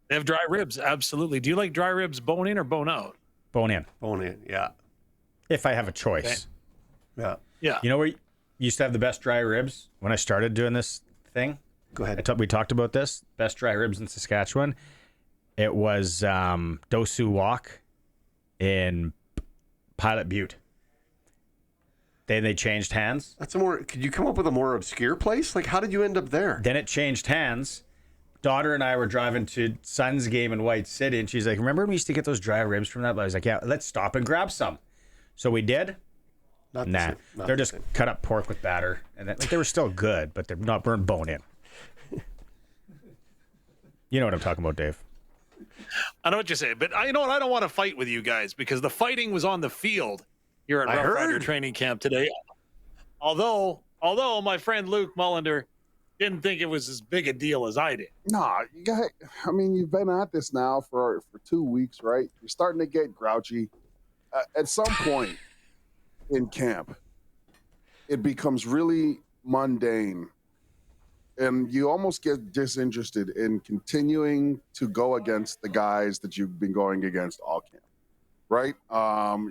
They have dry ribs, absolutely. Do you like dry ribs bone in or bone out? Bone in. Bone in, yeah. If I have a choice. Okay. Yeah. Yeah. You know where you used to have the best dry ribs when I started doing this thing? Go ahead. We talked about this. Best dry ribs in Saskatchewan. It was Dosu Walk in Pilot Butte. They changed hands. That's a more. Could you come up with a more obscure place? Like, how did you end up there? Then it changed hands. Daughter and I were driving to Suns game in White City, and she's like, "Remember when we used to get those dry ribs from that?" But I was like, "Yeah, let's stop and grab some." So we did. Not the Nah, same. Not they're the just same. cut up pork with batter, and they were still good, but they're not burned bone in. You know what I'm talking about, Dave. I know what you're saying, but you know what? I don't want to fight with you guys because the fighting was on the field here at I Roughrider heard. training camp today. Although my friend Luc Mullinder didn't think it was as big a deal as I did. Nah, you got. I mean, you've been at this now for 2 weeks, right? You're starting to get grouchy. At some point in camp, it becomes really mundane, and you almost get disinterested in continuing to go against the guys that you've been going against all camp, right?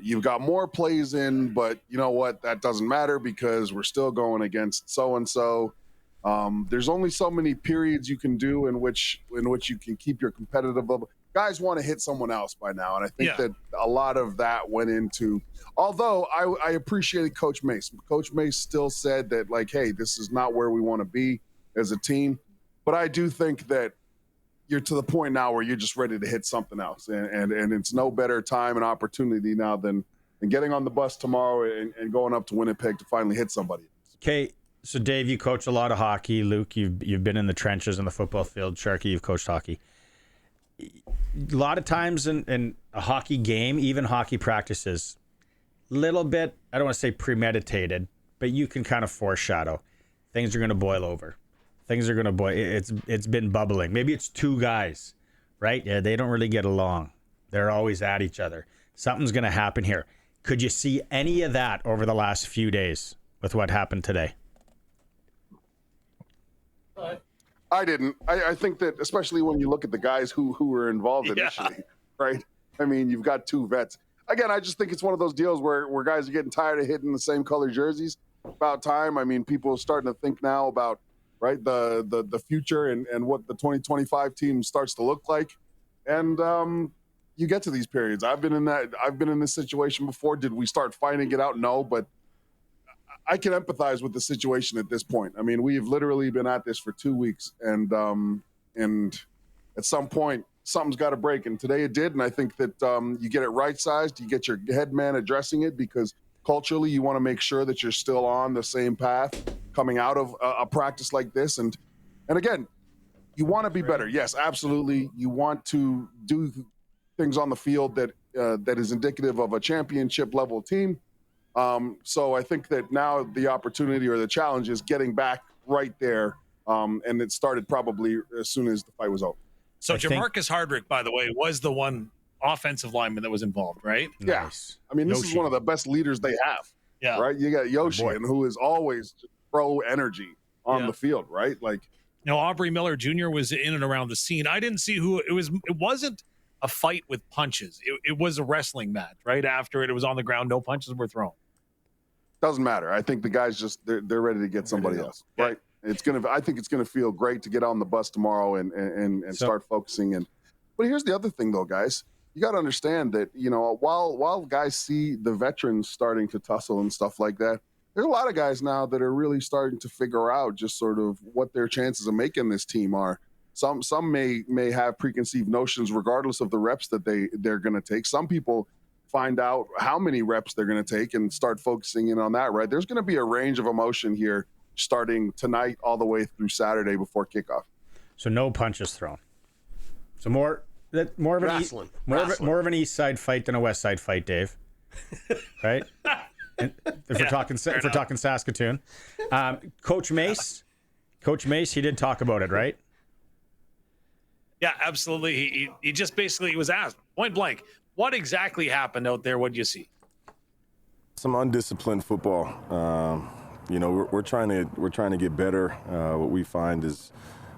You've got more plays in, but you know what? That doesn't matter because we're still going against so and so. There's only so many periods you can do in which you can keep your competitive level. Guys want to hit someone else by now, and I think that a lot of that went into. Although I appreciated Coach Mace. Coach Mace still said that, like, hey, this is not where we want to be as a team. But I do think that you're to the point now where you're just ready to hit something else, and it's no better time and opportunity now than getting on the bus tomorrow and going up to Winnipeg to finally hit somebody. Okay. So, Dave, you coach a lot of hockey. Luke, you've been in the trenches in the football field. Sharky, you've coached hockey. A lot of times in a hockey game, even hockey practices, little bit, I don't want to say premeditated, but you can kind of foreshadow. Things are going to boil over. Things are going to boil. It's been bubbling. Maybe it's two guys, right? Yeah, they don't really get along. They're always at each other. Something's going to happen here. Could you see any of that over the last few days with what happened today? I didn't. I think that especially when you look at the guys who were involved initially, right? I mean, you've got two vets. Again, I just think it's one of those deals where guys are getting tired of hitting the same color jerseys. About time. I mean, people are starting to think now about, right, the future and what the 2025 team starts to look like. And you get to these periods. I've been in this situation before. Did we start fighting it out? No, but I can empathize with the situation at this point. I mean, we've literally been at this for 2 weeks, and at some point, something's got to break. And today it did, and I think that you get it right-sized. You get your head man addressing it because culturally you want to make sure that you're still on the same path coming out of a practice like this. And again, you want to be better. Yes, absolutely. You want to do things on the field that is indicative of a championship-level team. So I think that now the opportunity or the challenge is getting back right there. And it started probably as soon as the fight was over. So Jamarcus Hardrick, by the way, was the one offensive lineman that was involved, right? Yeah. Nice. I mean, this Yoshi. is one of the best leaders they have. Yeah. Right. You got Yoshi, and who is always pro energy on the field, right? Like, you know, Aubrey Miller Jr. was in and around the scene. I didn't see who it was. It wasn't a fight with punches. It was a wrestling match. Right after it was on the ground. No punches were thrown. doesn't matter. I think the guys just they're ready to get somebody else, right? I think it's gonna feel great to get on the bus tomorrow and start focusing. But here's the other thing, though, guys. You got to understand that, you know, while guys see the veterans starting to tussle and stuff like that, there's a lot of guys now that are really starting to figure out just sort of what their chances of making this team are. Some may have preconceived notions regardless of the reps that they're going to take. Some people find out how many reps they're going to take and start focusing in on that, right? There's going to be a range of emotion here starting tonight all the way through Saturday before kickoff. So no punches thrown. So more of an East Side fight than a West Side fight, Dave. Right? And if we're talking Saskatoon, Coach Mace, he did talk about it, right? Yeah, absolutely. He just basically was asked point blank, what exactly happened out there? What did you see? Some undisciplined football. You know, we're trying to get better. What we find is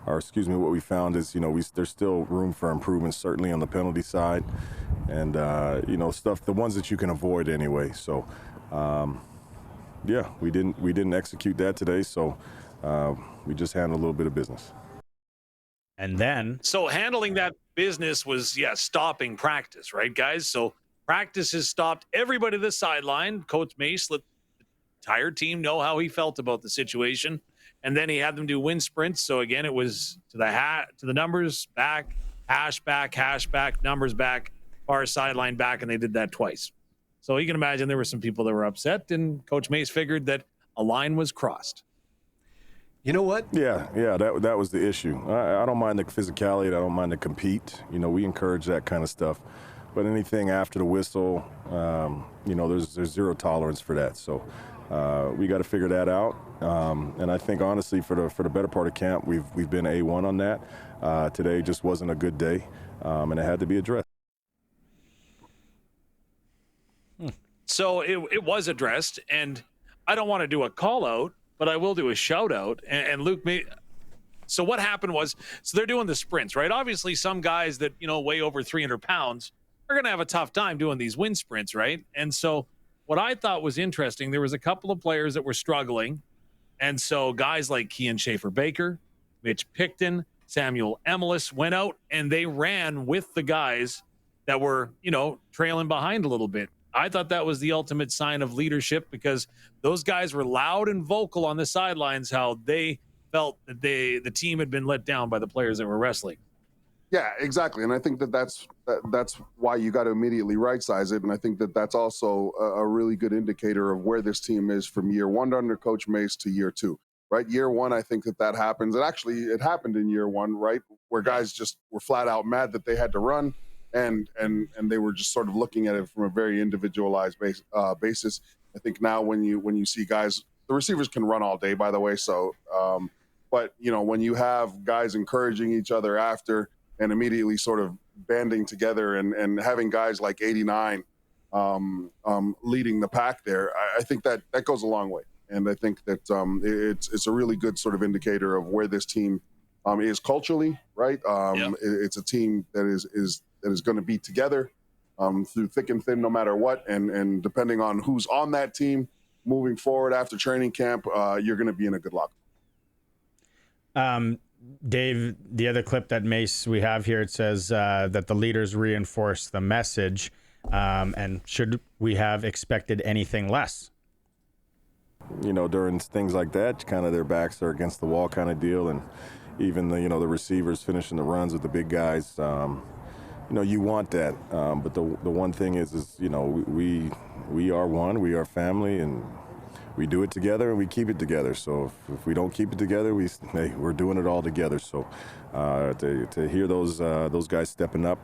what we found is, there's still room for improvement, certainly on the penalty side, and the ones that you can avoid anyway. So, we didn't execute that today, so we just handled a little bit of business. And then, so handling that business was, stopping practice, right, guys? So practice has stopped. Everybody to the sideline. Coach Mace let the entire team know how he felt about the situation, and then he had them do wind sprints. So again, it was to the numbers back, hash back, numbers back, far sideline back, and they did that twice. So you can imagine there were some people that were upset, and Coach Mace figured that a line was crossed. You know what? Yeah, that was the issue. I don't mind the physicality. I don't mind to compete. We encourage that kind of stuff. But anything after the whistle, there's zero tolerance for that. So we got to figure that out. And I think, honestly, for the better part of camp, we've been A1 on that. Today just wasn't a good day, and it had to be addressed. So it was addressed, and I don't want to do a call out, but I will do a shout out. And Luke, so what happened was, so they're doing the sprints, right? Obviously, some guys that, weigh over 300 pounds are going to have a tough time doing these wind sprints, right? And so what I thought was interesting, there was a couple of players that were struggling. And so guys like Kean Schaefer-Baker, Mitch Picton, Samuel Emelis went out and they ran with the guys that were, trailing behind a little bit. I thought that was the ultimate sign of leadership, because those guys were loud and vocal on the sidelines how they felt that the team had been let down by the players that were wrestling. Yeah, exactly. And I think that's why you got to immediately right size it. And I think that's also a really good indicator of where this team is from year one under Coach Mace to year two, right? Year one, I think that happens. And actually it happened in year one, right? Where guys just were flat out mad that they had to run. And they were just sort of looking at it from a very individualized basis. I think now when you see guys, the receivers can run all day, by the way. So, but when you have guys encouraging each other after and immediately sort of banding together and having guys like 89 leading the pack there, I think that goes a long way. And I think that it's a really good sort of indicator of where this team is culturally, right? It's a team that is going to be together through thick and thin, no matter what. And depending on who's on that team moving forward after training camp, you're going to be in a good locker. Dave, the other clip that Mace we have here, it says that the leaders reinforce the message. And should we have expected anything less? During things like that, kind of their backs are against the wall kind of deal. And even the receivers finishing the runs with the big guys, you want that. But the one thing is we are one, we are family, and we do it together and we keep it together. So if we don't keep it together, we're doing it all together. So to hear those guys stepping up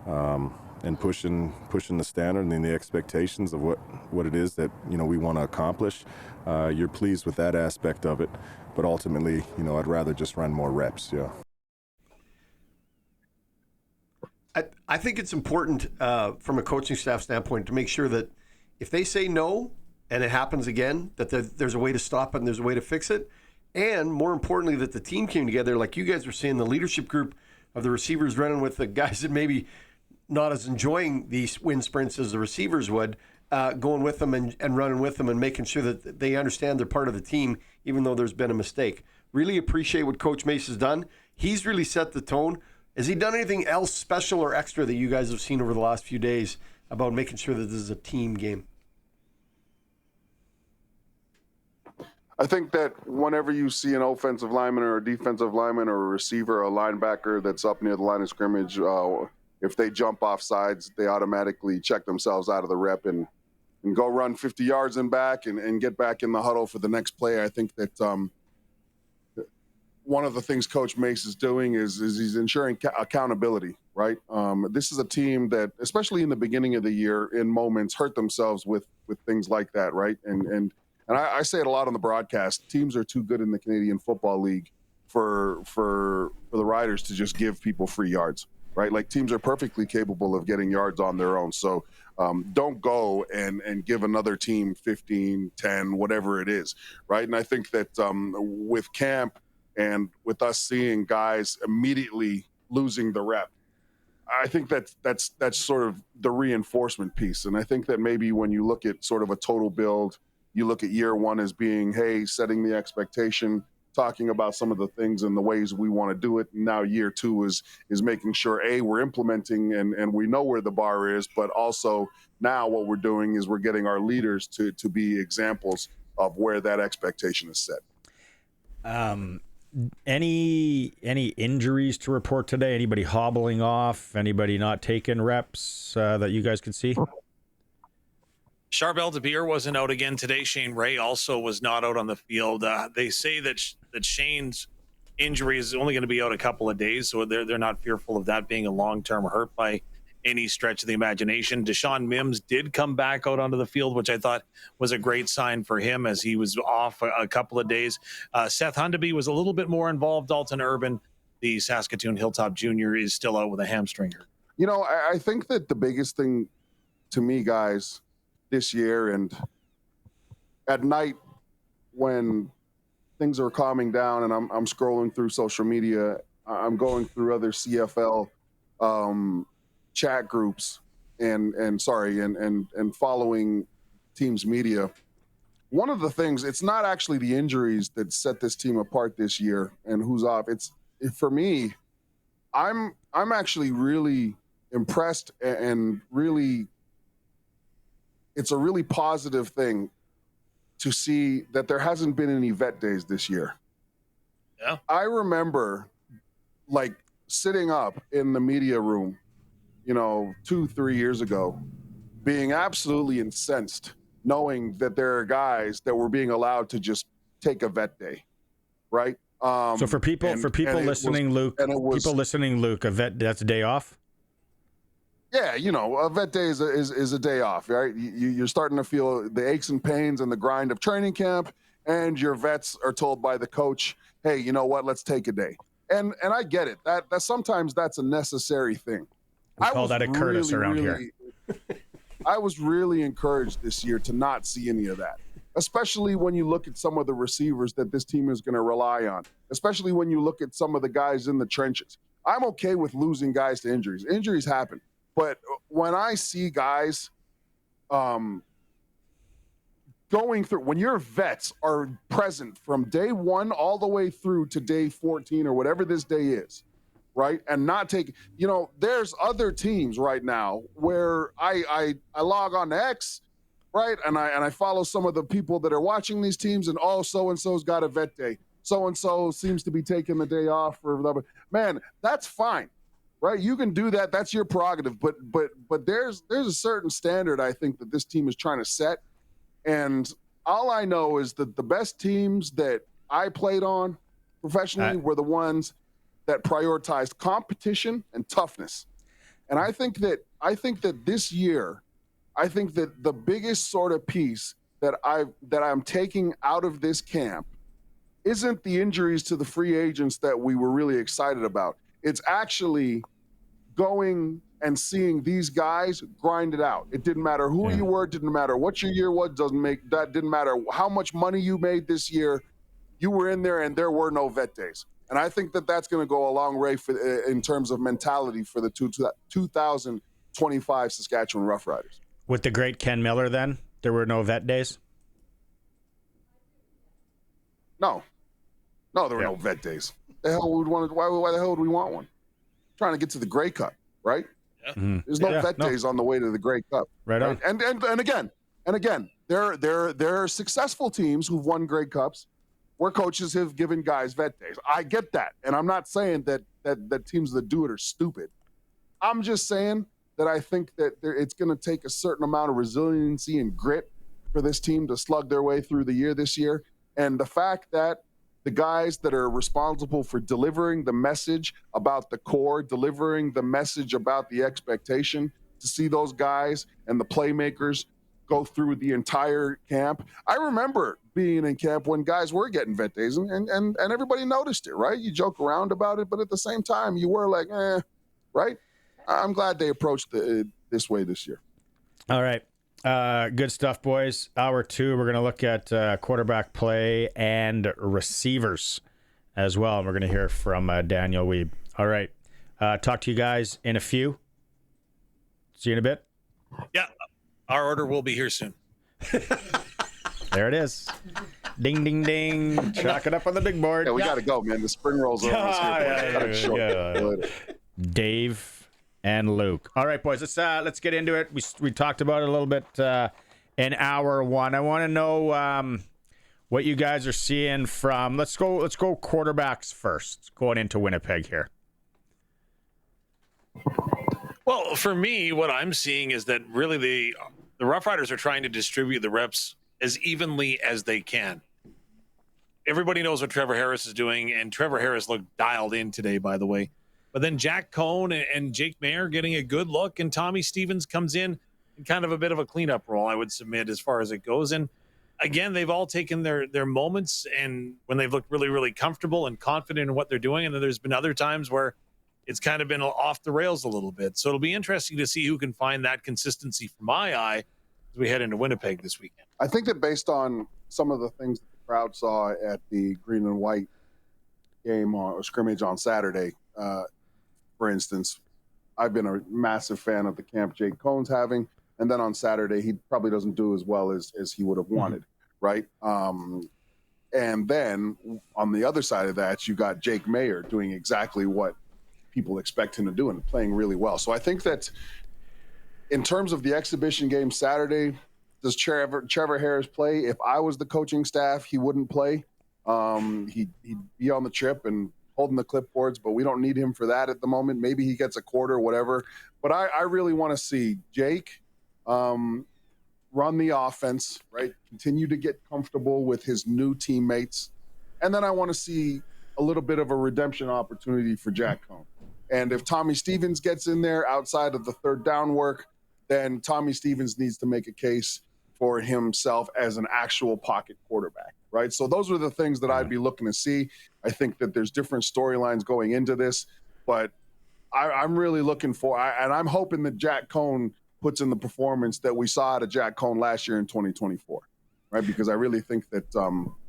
and pushing the standard and the expectations of what it is that we want to accomplish, you're pleased with that aspect of it. But ultimately, I'd rather just run more reps. Yeah. I think it's important from a coaching staff standpoint to make sure that if they say no and it happens again, that there's a way to stop it and there's a way to fix it. And more importantly, that the team came together, like you guys were saying, the leadership group of the receivers running with the guys that maybe not as enjoying these wind sprints as the receivers would, going with them and running with them and making sure that they understand they're part of the team, even though there's been a mistake. Really appreciate what Coach Mace has done. He's really set the tone. Has he done anything else special or extra that you guys have seen over the last few days about making sure that this is a team game? I think that whenever you see an offensive lineman or a defensive lineman or a receiver or a linebacker that's up near the line of scrimmage, if they jump off sides, they automatically check themselves out of the rep and go run 50 yards and back and get back in the huddle for the next play. I think that one of the things Coach Mace is doing is he's ensuring accountability, right? This is a team that, especially in the beginning of the year, in moments, hurt themselves with things like that, right? And I say it a lot on the broadcast. Teams are too good in the Canadian Football League for the Riders to just give people free yards, right? Like, teams are perfectly capable of getting yards on their own. So don't go and give another team 15, 10, whatever it is, right? And I think that with camp, And with us seeing guys immediately losing the rep, I think that's sort of the reinforcement piece. And I think that maybe when you look at sort of a total build, you look at year one as being, hey, setting the expectation, talking about some of the things and the ways we want to do it. And now year two is making sure, A, we're implementing and we know where the bar is, but also now what we're doing is we're getting our leaders to be examples of where that expectation is set. Any injuries to report today? Anybody hobbling off? Anybody not taking reps that you guys could see? Charbel DeBeer wasn't out again today. Shane Ray also was not out on the field. They say that Shane's injury is only going to be out a couple of days, so they're not fearful of that being a long-term hurt by any stretch of the imagination. Deshaun Mims did come back out onto the field, which I thought was a great sign for him as he was off a couple of days. Seth Hundeby was a little bit more involved. Dalton Urban, the Saskatoon Hilltop Junior, is still out with a hamstring. You know, I think that the biggest thing to me, guys, this year and at night when things are calming down and I'm scrolling through social media, I'm going through other CFL chat groups and following teams media. One of the things, it's not actually the injuries that set this team apart this year and who's off. For me, I'm actually really impressed and really, it's a really positive thing to see that there hasn't been any vet days this year. Yeah. I remember like sitting up in the media room, 2-3 years ago, being absolutely incensed knowing that there are guys that were being allowed to just take a vet day. Right. So for people listening, Luke, a vet, that's a day off. Yeah, a vet day is a day off, right? You're starting to feel the aches and pains and the grind of training camp, and your vets are told by the coach, hey, you know what, let's take a day. And I get it. That sometimes that's a necessary thing. We call that a Curtis around here. I was really encouraged this year to not see any of that, especially when you look at some of the receivers that this team is going to rely on, especially when you look at some of the guys in the trenches. I'm okay with losing guys to injuries. Injuries happen. But when I see guys going through, when your vets are present from day one all the way through to day 14 or whatever this day is, right? And not take, there's other teams right now where I log on to X, right? And I follow some of the people that are watching these teams and so-and-so's got a vet day. So-and-so seems to be taking the day off for man, that's fine. Right, you can do that. That's your prerogative. But there's a certain standard I think that this team is trying to set. And all I know is that the best teams that I played on professionally were the ones that prioritized competition and toughness. And I think that this year, I think that the biggest sort of piece that I'm taking out of this camp isn't the injuries to the free agents that we were really excited about. It's actually going and seeing these guys grind it out. It didn't matter who you were, didn't matter what your year was, didn't matter how much money you made this year. You were in there and there were no vet days. And I think that that's going to go a long way in terms of mentality for the 2025 Saskatchewan Roughriders. With the great Ken Miller then, there were no vet days? No, there were no vet days. Why the hell would we want one? Trying to get to the Grey Cup, right? Yeah. Mm-hmm. There's no vet days on the way to the Grey Cup. Right on. And again, there are successful teams who've won Grey Cups where coaches have given guys vet days. I get that. And I'm not saying that teams that do it are stupid. I'm just saying that I think that it's going to take a certain amount of resiliency and grit for this team to slug their way through the year this year. And the fact that the guys that are responsible for delivering the message about the core, delivering the message about the expectation, to see those guys and the playmakers go through the entire camp. I remember being in camp when guys were getting vet days and everybody noticed it, right? You joke around about it, but at the same time, you were like, right? I'm glad they approached this way this year. All right. Good stuff, boys. Hour 2, we're going to look at quarterback play and receivers. as well. And we're going to hear from Daniel Weeb. All right. Talk to you guys in a few. See you in a bit. Yeah. Our order will be here soon. There it is. Ding, ding, ding. Chalk it up on the big board. Yeah, we got to go, man. The spring rolls over. Dave and Luke. All right, boys. Let's get into it. We talked about it a little bit in hour one. I want to know what you guys are seeing from. Let's go quarterbacks first. Going into Winnipeg here. Well, for me, what I'm seeing is that really the Roughriders are trying to distribute the reps as evenly as they can. Everybody knows what Trevor Harris is doing, and Trevor Harris looked dialed in today, by the way. But then Jack Cohn and Jake Mayer getting a good look, and Tommy Stevens comes in kind of a bit of a cleanup role, I would submit, as far as it goes. And again, they've all taken their moments, and when they've looked really, really comfortable and confident in what they're doing. And then there's been other times where it's kind of been off the rails a little bit. So it'll be interesting to see who can find that consistency for my eye as we head into Winnipeg this weekend. I think that based on some of the things that the crowd saw at the green and white game or scrimmage on Saturday, for instance, I've been a massive fan of the camp Jake Cohn's having. And then on Saturday, he probably doesn't do as well as he would have wanted, right? And then on the other side of that, you got Jake Mayer doing exactly what people expect him to do and playing really well. So I think that in terms of the exhibition game Saturday, does Trevor Harris play? If I was the coaching staff, he wouldn't play. He'd be on the trip and holding the clipboards, but we don't need him for that at the moment. Maybe he gets a quarter, whatever. But I really want to see Jake run the offense, right? Continue to get comfortable with his new teammates. And then I want to see a little bit of a redemption opportunity for Jack Cohn. And if Tommy Stevens gets in there outside of the third down work, then Tommy Stevens needs to make a case for himself as an actual pocket quarterback, right? So those are the things that I'd be looking to see. I think that there's different storylines going into this, but I'm really looking for, and I'm hoping that Jack Cohn puts in the performance that we saw out of Jack Cohn last year in 2024, right? Because I really think that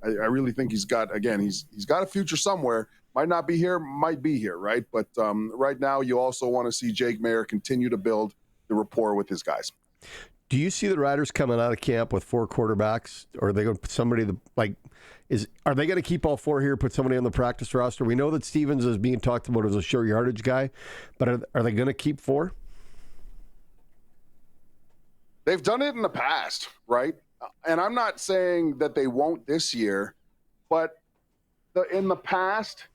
I really think he's got a future somewhere. Might not be here, might be here, right? But right now, you also want to see Jake Mayer continue to build the rapport with his guys. Do you see the Riders coming out of camp with 4 quarterbacks, or are they going to put somebody are they going to keep all 4 here, put somebody on the practice roster? We know that Stevens is being talked about as a short yardage guy, but are they going to keep 4? They've done it in the past, right? And I'm not saying that they won't this year, but in the past,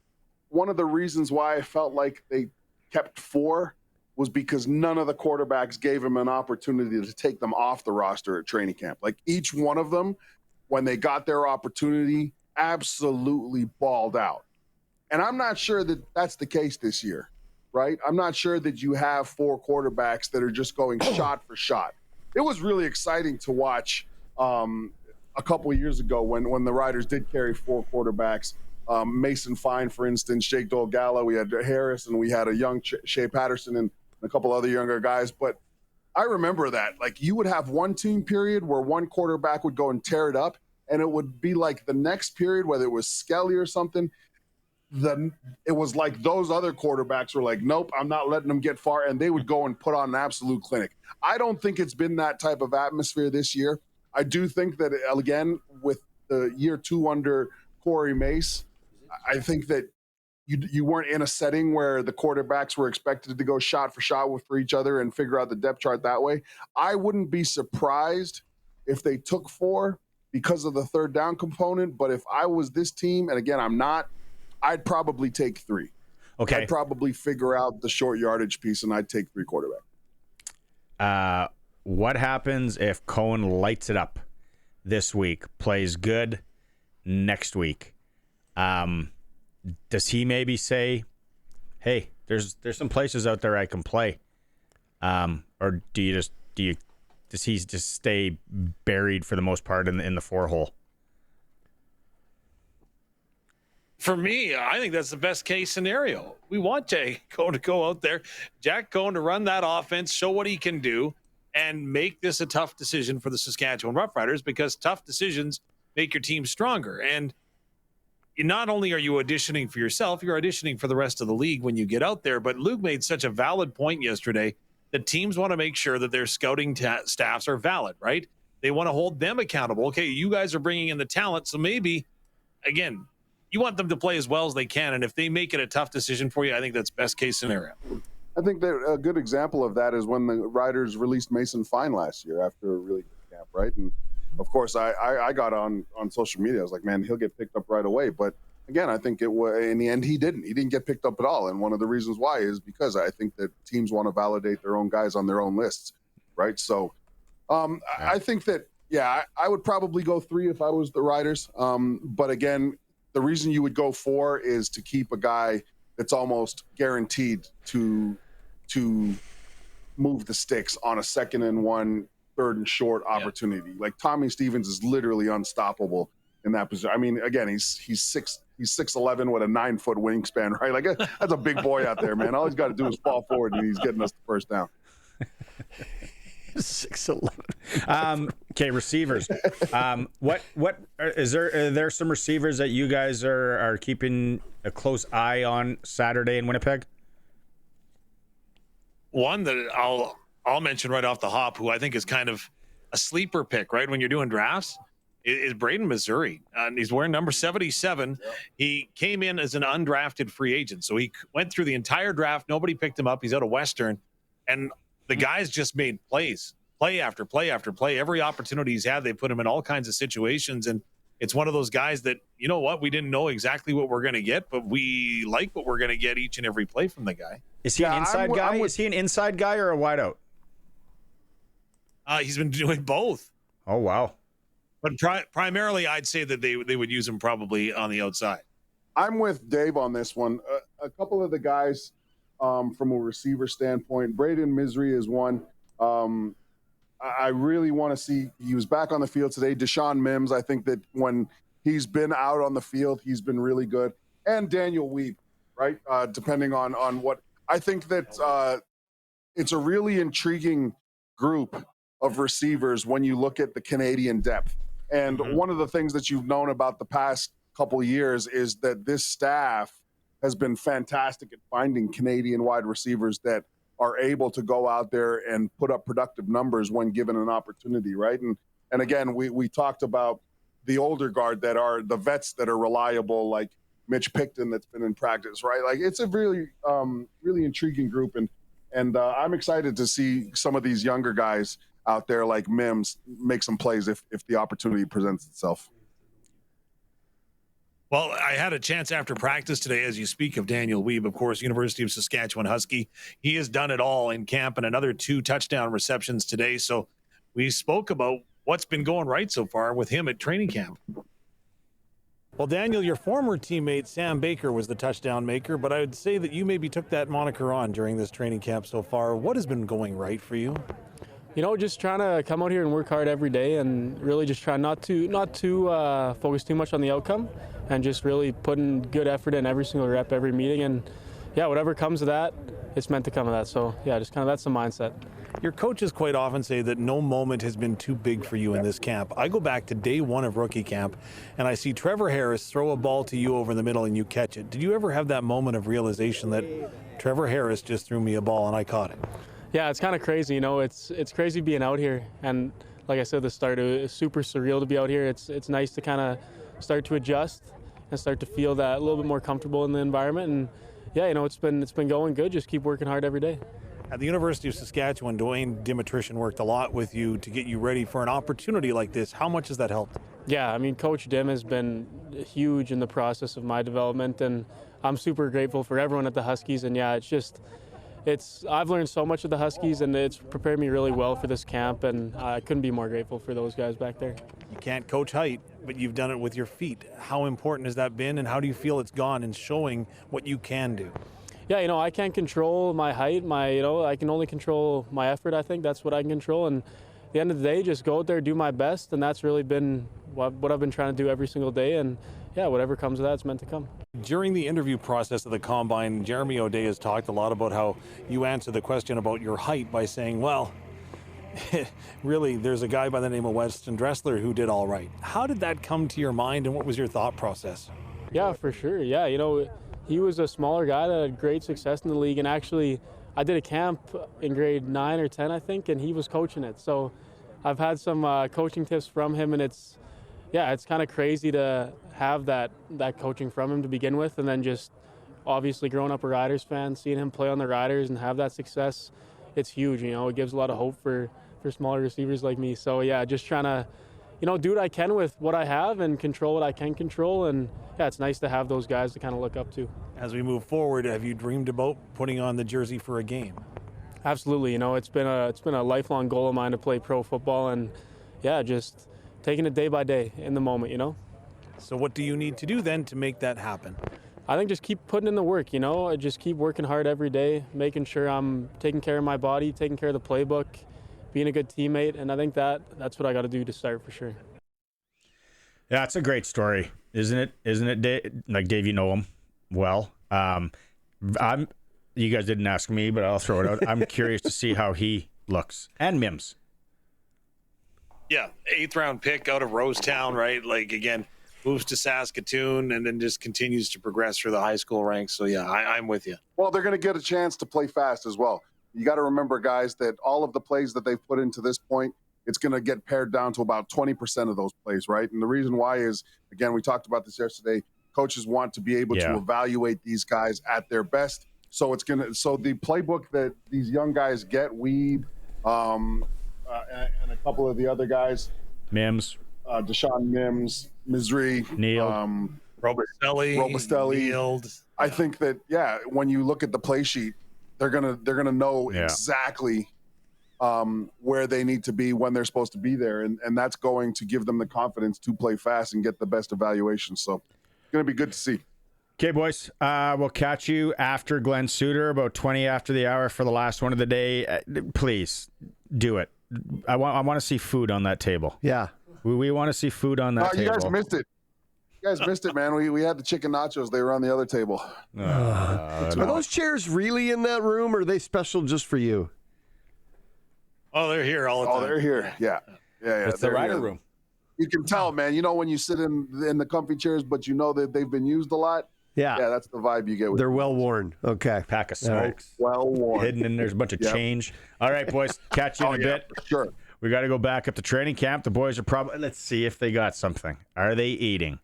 one of the reasons why I felt like they kept 4 was because none of the quarterbacks gave him an opportunity to take them off the roster at training camp. Like each one of them, when they got their opportunity, absolutely balled out. And I'm not sure that that's the case this year, right? I'm not sure that you have 4 quarterbacks that are just going shot for shot. It was really exciting to watch a couple of years ago when the Riders did carry 4 quarterbacks. Mason Fine, for instance, Jake Dolgallo, we had Harris, and we had a young Shea Patterson and a couple other younger guys. But I remember that. Like, you would have one team period where one quarterback would go and tear it up, and it would be like the next period, whether it was Skelly or something, it was like those other quarterbacks were like, nope, I'm not letting them get far, and they would go and put on an absolute clinic. I don't think it's been that type of atmosphere this year. I do think that, again, with the year 2 under Corey Mace, I think that you weren't in a setting where the quarterbacks were expected to go shot for shot for each other and figure out the depth chart that way. I wouldn't be surprised if they took 4 because of the third down component. But if I was this team, and again, I'm not, I'd probably take 3. Okay. I'd probably figure out the short yardage piece, and I'd take 3 quarterbacks. What happens if Cohen lights it up this week, plays good next week? Does he maybe say, hey, there's some places out there I can play? Or does he just stay buried for the most part in the 4 hole? For me, I think that's the best case scenario. We want Jack Cohn to go out there, Jack Cohn to run that offense, show what he can do, and make this a tough decision for the Saskatchewan Roughriders, because tough decisions make your team stronger. And not only are you auditioning for yourself, you're auditioning for the rest of the league when you get out there. But Luke made such a valid point yesterday that teams want to make sure that their scouting staffs are valid, right? They want to hold them accountable. Okay, you guys are bringing in the talent, so maybe, again, you want them to play as well as they can. And if they make it a tough decision for you, I think that's best case scenario. I think that a good example of that is when the Riders released Mason Fine last year after a really good camp, right? And of course, I got on social media. I was like, man, he'll get picked up right away. But again, I think in the end, he didn't. He didn't get picked up at all. And one of the reasons why is because I think that teams want to validate their own guys on their own lists, right? So I think that, yeah, I would probably go 3 if I was the Riders. But again, the reason you would go 4 is to keep a guy that's almost guaranteed to move the sticks on a 2nd and 1, 3rd and short opportunity. Like Tommy Stevens is literally unstoppable in that position. I mean, again, he's 6'11" with a 9-foot wingspan, right? Like that's a big boy out there, man. All he's got to do is fall forward and he's getting us the first down. 6'11". Okay, receivers. What is there? Are there some receivers that you guys are keeping a close eye on Saturday in Winnipeg? One that I'll mention right off the hop, who I think is kind of a sleeper pick, right? When you're doing drafts, is Braden Missouri. And he's wearing number 77. Yep. He came in as an undrafted free agent. So he went through the entire draft. Nobody picked him up. He's out of Western. And the guy's just made plays, play after play after play. Every opportunity he's had, they put him in all kinds of situations. And it's one of those guys that, you know what, we didn't know exactly what we're going to get, but we like what we're going to get each and every play from the guy. Is he an inside guy? Is he an inside guy or a wideout? He's been doing both. Oh, wow. But primarily, I'd say that they would use him probably on the outside. I'm with Dave on this one. A couple of the guys from a receiver standpoint, Braden Missouri is one. I really want to see. He was back on the field today. Deshaun Mims, I think that when he's been out on the field, he's been really good. And Daniel Weeb, right? Depending on what. I think that it's a really intriguing group of receivers when you look at the Canadian depth. And one of the things that you've known about the past couple of years is that this staff has been fantastic at finding Canadian wide receivers that are able to go out there and put up productive numbers when given an opportunity, right? And again, we talked about the older guard that are the vets that are reliable, like Mitch Picton that's been in practice, right? Like it's a really, really intriguing group. And I'm excited to see some of these younger guys out there like Mims make some plays if the opportunity presents itself. Well, I had a chance after practice today, as you speak of Daniel Weeb, of course, University of Saskatchewan Husky. He has done it all in camp and another 2 touchdown receptions today. So we spoke about what's been going right so far with him at training camp. Well, Daniel, your former teammate Sam Baker was the touchdown maker, but I would say that you maybe took that moniker on during this training camp so far. What has been going right for you? You know, just trying to come out here and work hard every day, and really just trying not to focus too much on the outcome, and just really putting good effort in every single rep, every meeting, and yeah, whatever comes of that, it's meant to come of that. So yeah, just kind of that's the mindset. Your coaches quite often say that no moment has been too big for you in this camp. I go back to day 1 of rookie camp, and I see Trevor Harris throw a ball to you over the middle and you catch it. Did you ever have that moment of realization that Trevor Harris just threw me a ball and I caught it? Yeah, it's kind of crazy. You know, it's crazy being out here, and like I said at the start, it was super surreal to be out here. It's nice to kind of start to adjust and start to feel that a little bit more comfortable in the environment. And yeah, you know, it's been going good. Just keep working hard every day. At the University of Saskatchewan, Dwayne Dimitrition worked a lot with you to get you ready for an opportunity like this. How much has that helped? Yeah, I mean, Coach Dim has been huge in the process of my development, and I'm super grateful for everyone at the Huskies. And yeah, I've learned so much of the Huskies, and it's prepared me really well for this camp, and I couldn't be more grateful for those guys back there. You can't coach height, but you've done it with your feet. How important has that been, and how do you feel it's gone in showing what you can do? Yeah, you know, I can't control my height. I can only control my effort. I think that's what I can control, and at the end of the day, just go out there, do my best, and that's really been what I've been trying to do every single day, and yeah, whatever comes of that, it's meant to come. During the interview process of the Combine, Jeremy O'Day has talked a lot about how you answered the question about your height by saying, well, really, there's a guy by the name of Weston Dressler who did all right. How did that come to your mind, and what was your thought process? Yeah, for sure. Yeah, he was a smaller guy that had great success in the league, and actually I did a camp in grade 9 or 10, I think, and he was coaching it. So I've had some coaching tips from him, and it's kind of crazy to have that coaching from him to begin with, and then just obviously growing up a Riders fan, seeing him play on the Riders and have that success, it's huge. It gives a lot of hope for smaller receivers like me. So yeah, just trying to do what I can with what I have and control what I can control. And yeah, it's nice to have those guys to kind of look up to. As we move forward, have you dreamed about putting on the jersey for a game? Absolutely. It's been a lifelong goal of mine to play pro football, and yeah, just taking it day by day in the moment. So what do you need to do then to make that happen? I think just keep putting in the work. I just keep working hard every day, making sure I'm taking care of my body, taking care of the playbook, being a good teammate, and I think that's what I got to do to start for sure. Yeah, it's a great story, isn't it? Isn't it, Dave? Like, Dave, you know him well. You guys didn't ask me, but I'll throw it out. I'm curious to see how he looks. And Mims. Yeah, 8th round pick out of Rosetown, right? Like, again, moves to Saskatoon and then just continues to progress through the high school ranks. So yeah, I'm with you. Well, they're going to get a chance to play fast as well. You got to remember, guys, that all of the plays that they've put into this point, it's going to get pared down to about 20% of those plays, right? And the reason why is, again, we talked about this yesterday, coaches want to be able to evaluate these guys at their best. So so the playbook that these young guys get, Weed, and a couple of the other guys, Mims, Deshaun Mims, Misri, Neil, Robustelli, Neiled. I think that, when you look at the play sheet, they're gonna know exactly where they need to be when they're supposed to be there, and that's going to give them the confidence to play fast and get the best evaluation. So it's going to be good to see. Okay, boys, we'll catch you after Glenn Suter, about 20 after the hour for the last one of the day. Please do it. I want to see food on that table. Yeah. We want to see food on that table. You guys missed it. You guys missed it, man. We had the chicken nachos. They were on the other table. Are those chairs really in that room, or are they special just for you? Oh, they're here all the time. Oh, they're here. Yeah. It's the Rider room. You can tell, man. When you sit in the comfy chairs, but you know that they've been used a lot. Yeah, that's the vibe you get. They're well worn. Okay. Pack of smokes. Well worn. Hidden in there's a bunch of change. All right, boys. Catch you in a bit. Sure. We got to go back up to training camp. The boys are probably, let's see if they got something. Are they eating?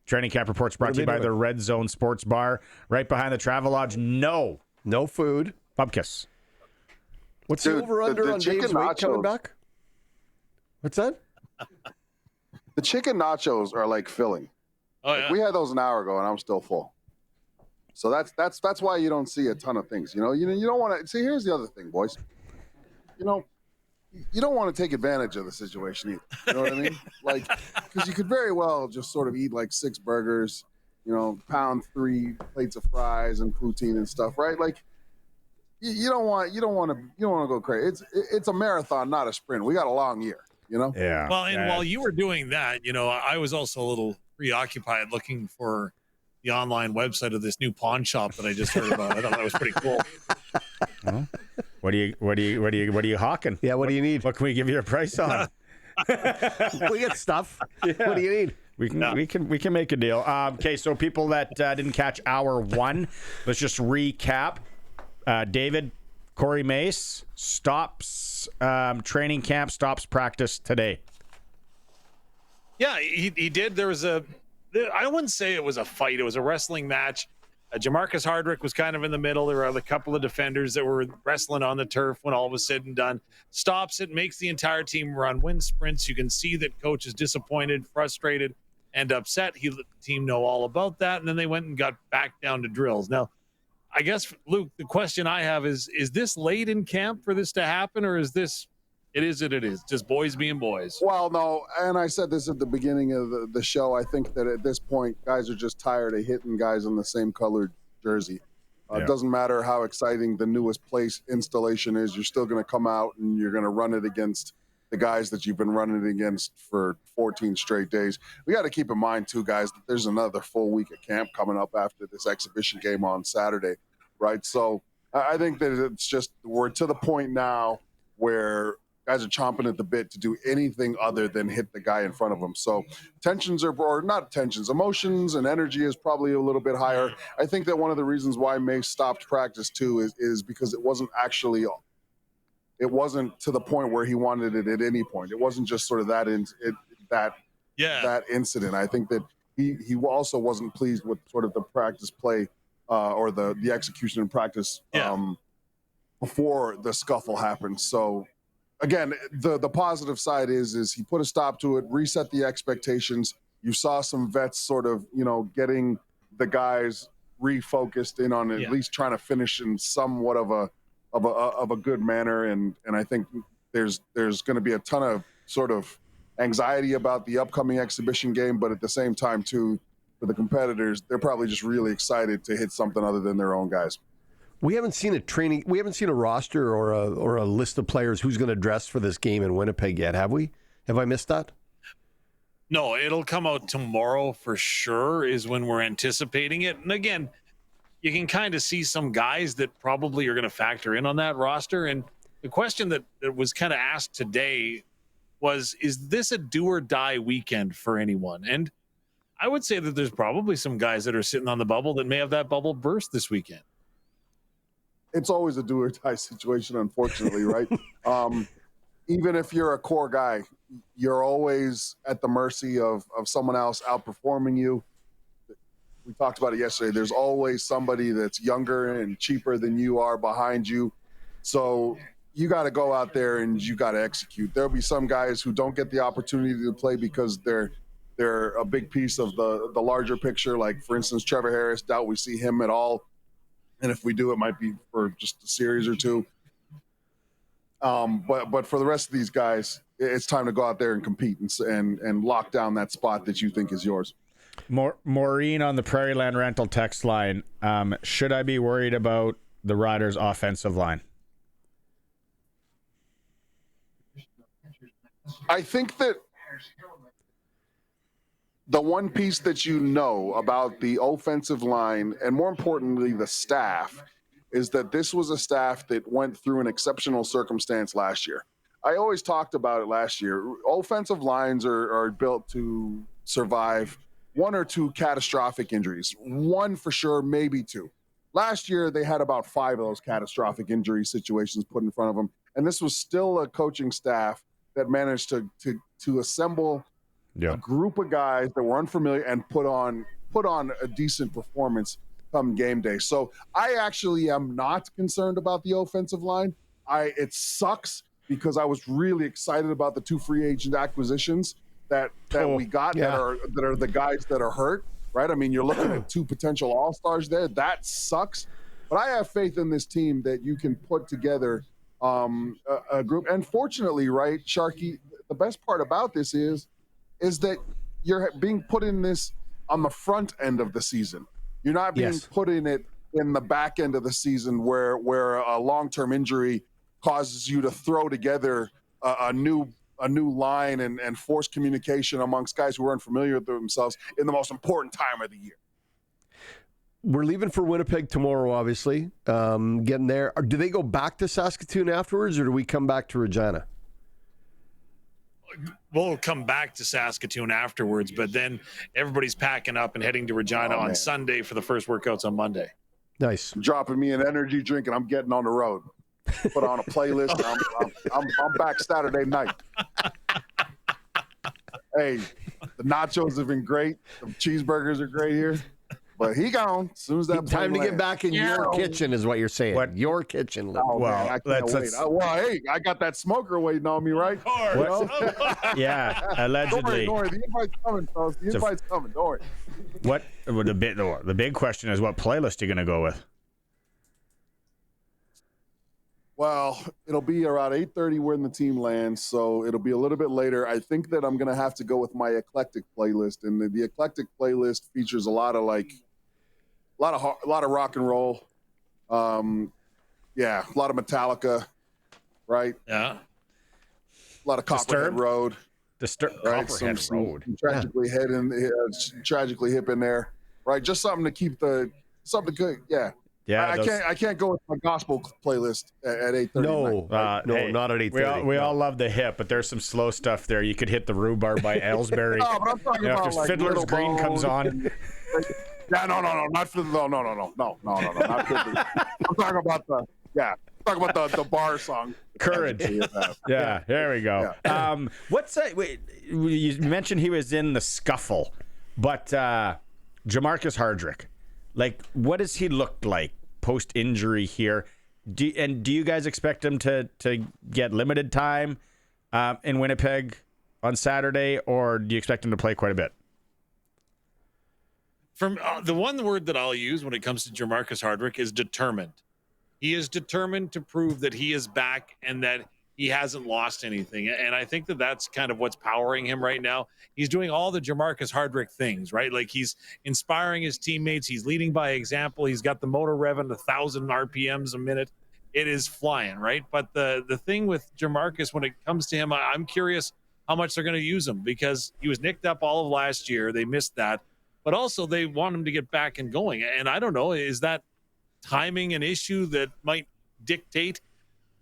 Training camp reports brought to you by the Red Zone Sports Bar, right behind the Travel Lodge. No food. Bubkiss. What's the over-under on Dave's weight coming back? What's that? The chicken nachos are like filling. Oh, yeah. We had those an hour ago, and I'm still full. So that's why you don't see a ton of things. You don't want to see. Here's the other thing, boys. You don't want to take advantage of the situation either. You know what I mean? Like, because you could very well just sort of eat like 6 burgers, pound 3 plates of fries and poutine and stuff, right? Like, you don't want to go crazy. It's a marathon, not a sprint. We got a long year, Yeah. Well, and while you were doing that, I was also a little preoccupied looking for the online website of this new pawn shop that I just heard about. I thought that was pretty cool. Well, what are you hawking? Yeah, what do you need? What can we give you a price on? We get stuff. Yeah. What do you need? We can make a deal. Okay, so people that didn't catch hour 1, let's just recap. David, Corey Mace stops training camp, stops practice today. Yeah, he did. There was I wouldn't say it was a fight. It was a wrestling match. Jamarcus Hardrick was kind of in the middle. There were a couple of defenders that were wrestling on the turf when all was said and done. Stops it, makes the entire team run, wins sprints. You can see that coach is disappointed, frustrated, and upset. He let the team know all about that, and then they went and got back down to drills. Now, I guess, Luke, the question I have is this late in camp for this to happen, or is this it is just boys being boys? Well, no, and I said this at the beginning of the show. I think that at this point, guys are just tired of hitting guys in the same colored jersey. It doesn't matter how exciting the newest place installation is. You're still going to come out and you're going to run it against the guys that you've been running against for 14 straight days. We got to keep in mind, too, guys, that there's another full week of camp coming up after this exhibition game on Saturday, right? So I think that it's just we're to the point now where guys are chomping at the bit to do anything other than hit the guy in front of them. So emotions and energy is probably a little bit higher. I think that one of the reasons why May stopped practice too is because it wasn't to the point where he wanted it at any point. It wasn't just sort of that incident. I think that he also wasn't pleased with sort of the practice play or the execution in practice before the scuffle happened. So again, the positive side is he put a stop to it, reset the expectations. You saw some vets sort of, getting the guys refocused in on at least trying to finish in somewhat of a good manner. And I think there's going to be a ton of sort of anxiety about the upcoming exhibition game, but at the same time too, for the competitors, they're probably just really excited to hit something other than their own guys. We haven't seen a roster or a list of players who's going to dress for this game in Winnipeg yet, have we? Have I missed that? No, it'll come out tomorrow for sure is when we're anticipating it. And again, you can kind of see some guys that probably are going to factor in on that roster. And the question that was kind of asked today was, is this a do or die weekend for anyone? And I would say that there's probably some guys that are sitting on the bubble that may have that bubble burst this weekend. It's always a do or die situation, unfortunately, right? Even if you're a core guy, you're always at the mercy of someone else outperforming you. We talked about it yesterday. There's always somebody that's younger and cheaper than you are behind you. So you got to go out there and you got to execute. There'll be some guys who don't get the opportunity to play because they're a big piece of the larger picture. Like, for instance, Trevor Harris, doubt we see him at all. And if we do, it might be for just a series or two. But for the rest of these guys, it's time to go out there and compete and lock down that spot that you think is yours. Maureen on the Prairie Land Rental text line. Should I be worried about the Riders' offensive line? I think that the one piece that you know about the offensive line, and more importantly, the staff, is that this was a staff that went through an exceptional circumstance last year. I always talked about it last year. Offensive lines are built to survive one or two catastrophic injuries. One for sure, maybe two. Last year, they had about 5 of those catastrophic injury situations put in front of them. And this was still a coaching staff that managed to assemble a group of guys that were unfamiliar and put on a decent performance come game day. So I actually am not concerned about the offensive line. It sucks because I was really excited about the 2 free agent acquisitions that we got that are the guys that are hurt, right? I mean, you're looking at 2 potential all-stars there. That sucks. But I have faith in this team that you can put together a group. And fortunately, right, Sharky, the best part about this is that you're being put in this on the front end of the season. You're not being put in it in the back end of the season where a long-term injury causes you to throw together a new line and force communication amongst guys who are unfamiliar with themselves in the most important time of the year. We're leaving for Winnipeg tomorrow, obviously. Getting there. Do they go back to Saskatoon afterwards, or do we come back to Regina? We'll come back to Saskatoon afterwards, but then everybody's packing up and heading to Regina on Sunday for the first workouts on Monday. Nice. Dropping me an energy drink and I'm getting on the road. Put on a playlist. I'm back Saturday night. Hey, the nachos have been great. The cheeseburgers are great here. But he gone as soon as that time to get back in your kitchen is what you're saying. What? Your kitchen. Oh, well, man, I can't wait. Hey, I got that smoker waiting on me, right? Of course. Yeah, allegedly. Don't worry. The invite's coming, fellas. The invite's coming. Don't worry. The big question is, what playlist are you going to go with? Well, it'll be around 8:30 when the team lands, so it'll be a little bit later. I think that I'm going to have to go with my eclectic playlist, and the eclectic playlist features a lot of rock and roll. A lot of Metallica, right? Yeah. A lot of Copperhead Road. Right? Some tragically hip in there, right? Just something to keep something good. Yeah. Yeah, I can't go with my gospel playlist at 8:30. No, no, hey, not at 8:30. We all love the hip, but there's some slow stuff there. You could hit the Rhubarb by Ellsbury. No, but I'm talking about after like Fiddler's Little Green Bones comes on. Yeah, no, not Fiddler. No, not Fiddler. I'm talking about the bar song. Courage. Yeah, there we go. Yeah. What's that? Wait, you mentioned he was in the scuffle, but Jamarcus Hardrick, like, what does he look like post injury here? Do you guys expect him to get limited time in Winnipeg on Saturday, or do you expect him to play quite a bit? From the one word that I'll use when it comes to Jamarcus Hardrick is determined. He is determined to prove that he is back and that he hasn't lost anything. And I think that that's kind of what's powering him right now. He's doing all the Jamarcus Hardrick things, right? Like, he's inspiring his teammates. He's leading by example. He's got the motor revving 1,000 RPMs a minute. It is flying, right? But the thing with Jamarcus, when it comes to him, I'm curious how much they're going to use him, because he was nicked up all of last year. They missed that. But also they want him to get back and going. And I don't know, is that timing an issue that might dictate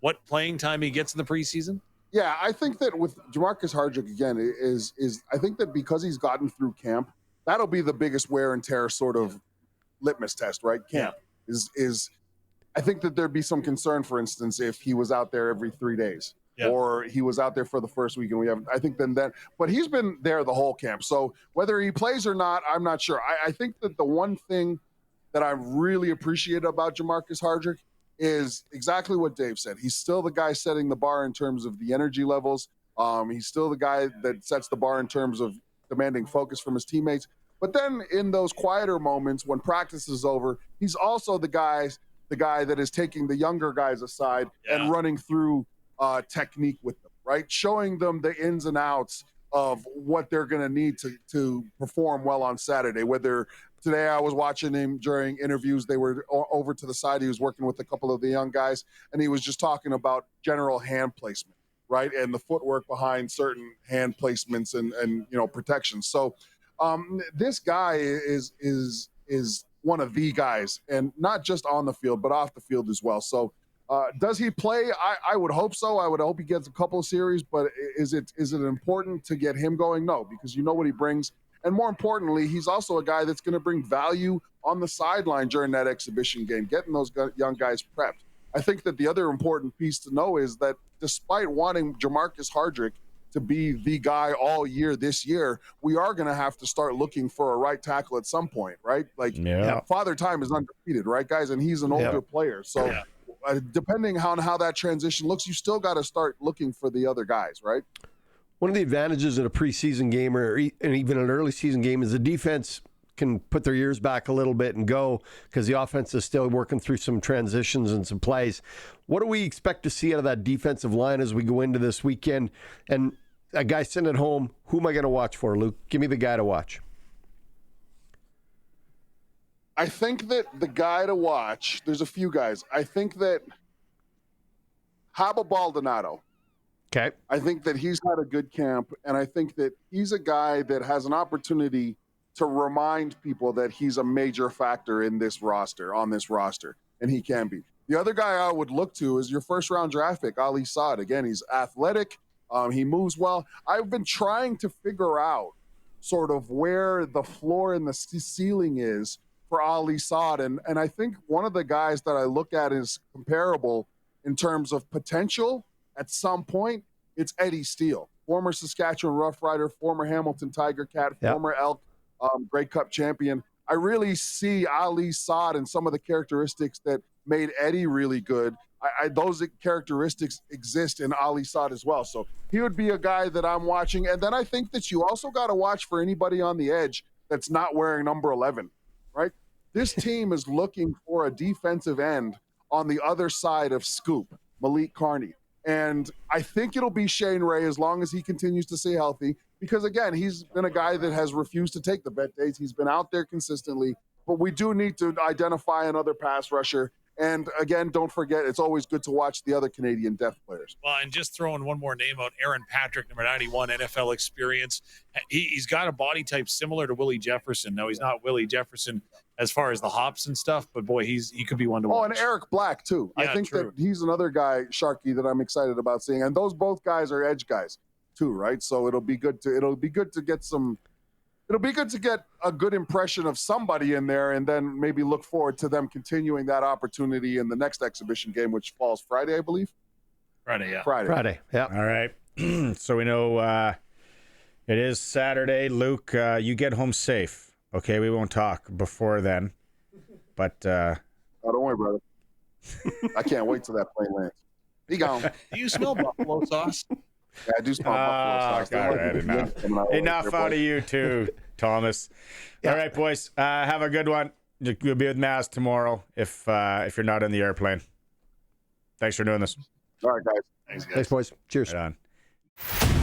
what playing time he gets in the preseason? Yeah, I think that with Jamarcus Hardrick, again, is I think that because he's gotten through camp, that'll be the biggest wear and tear sort of litmus test, right? Camp is I think that there'd be some concern, for instance, if he was out there every 3 days. Yeah. Or he was out there for the first week and we haven't. I think then that, but he's been there the whole camp. So whether he plays or not, I'm not sure. I think that the one thing that I really appreciate about Jamarcus Hardrick is exactly what Dave said. He's still the guy setting the bar in terms of the energy levels. He's still the guy that sets the bar in terms of demanding focus from his teammates. But then in those quieter moments when practice is over, he's also the guy that is taking the younger guys aside and running through technique with them, right? Showing them the ins and outs of what they're going to need to perform well on Saturday. Whether today I was watching him during interviews, they were over to the side. He was working with a couple of the young guys, and he was just talking about general hand placement, right? And the footwork behind certain hand placements and protections. So this guy is one of the guys, and not just on the field, but off the field as well. So does he play? I would hope so. I would hope he gets a couple of series, but is it important to get him going? No, because you know what he brings. And more importantly, he's also a guy that's going to bring value on the sideline during that exhibition game, getting those young guys prepped. I think that the other important piece to know is that despite wanting Jamarcus Hardrick to be the guy all year this year, we are going to have to start looking for a right tackle at some point, right? Like, Father Time is undefeated, right, guys? And he's an older player. So depending on how that transition looks, you still got to start looking for the other guys, right? One of the advantages in a preseason game or even an early season game is the defense can put their ears back a little bit and go because the offense is still working through some transitions and some plays. What do we expect to see out of that defensive line as we go into this weekend? And a guy sitting at home, who am I going to watch for, Luke? Give me the guy to watch. I think that the guy to watch, there's a few guys. I think that Haba Baldonado. Okay. I think that he's had a good camp, and I think that he's a guy that has an opportunity to remind people that he's a major factor in this roster, and he can be. The other guy I would look to is your first-round draft pick, Ali Saad. Again, he's athletic. He moves well. I've been trying to figure out sort of where the floor and the ceiling is for Ali Saad, and I think one of the guys that I look at is comparable in terms of potential. At some point, it's Eddie Steele, former Saskatchewan Roughrider, former Hamilton Tiger Cat, former Elk Grey Cup champion. I really see Ali Saad and some of the characteristics that made Eddie really good. Those characteristics exist in Ali Saad as well. So he would be a guy that I'm watching. And then I think that you also got to watch for anybody on the edge that's not wearing number 11, right? This team is looking for a defensive end on the other side of Scoop, Malik Carney. And I think it'll be Shane Ray as long as he continues to stay healthy, because, again, he's been a guy that has refused to take the vet days. He's been out there consistently, but we do need to identify another pass rusher. And, again, don't forget, it's always good to watch the other Canadian depth players. Well, and just throwing one more name out, Aaron Patrick, number 91, NFL experience. He's got a body type similar to Willie Jefferson. No, he's not Willie Jefferson as far as the hops and stuff. But boy, he could be one to Oh, watch. and Eric Black too. I Yeah, think true. that he's another guy, Sharky, that I'm excited about seeing. And those both guys are edge guys too, right? So it'll be good to get a good impression of somebody in there, and then maybe look forward to them continuing that opportunity in the next exhibition game, which falls Friday, I believe. Friday, yeah. Friday. Yeah. All right. So we know it is Saturday. Luke, you get home safe. Okay, we won't talk before then. But Oh, don't worry, brother. I can't wait till that plane lands. Be gone. Do you smell buffalo sauce? Yeah, I do smell buffalo sauce. all right, enough out of you too, Thomas. All right, boys. Have a good one. You'll be with Maz tomorrow if you're not in the airplane. Thanks for doing this. All right, guys. Thanks, guys. Thanks, boys. Cheers. Right on.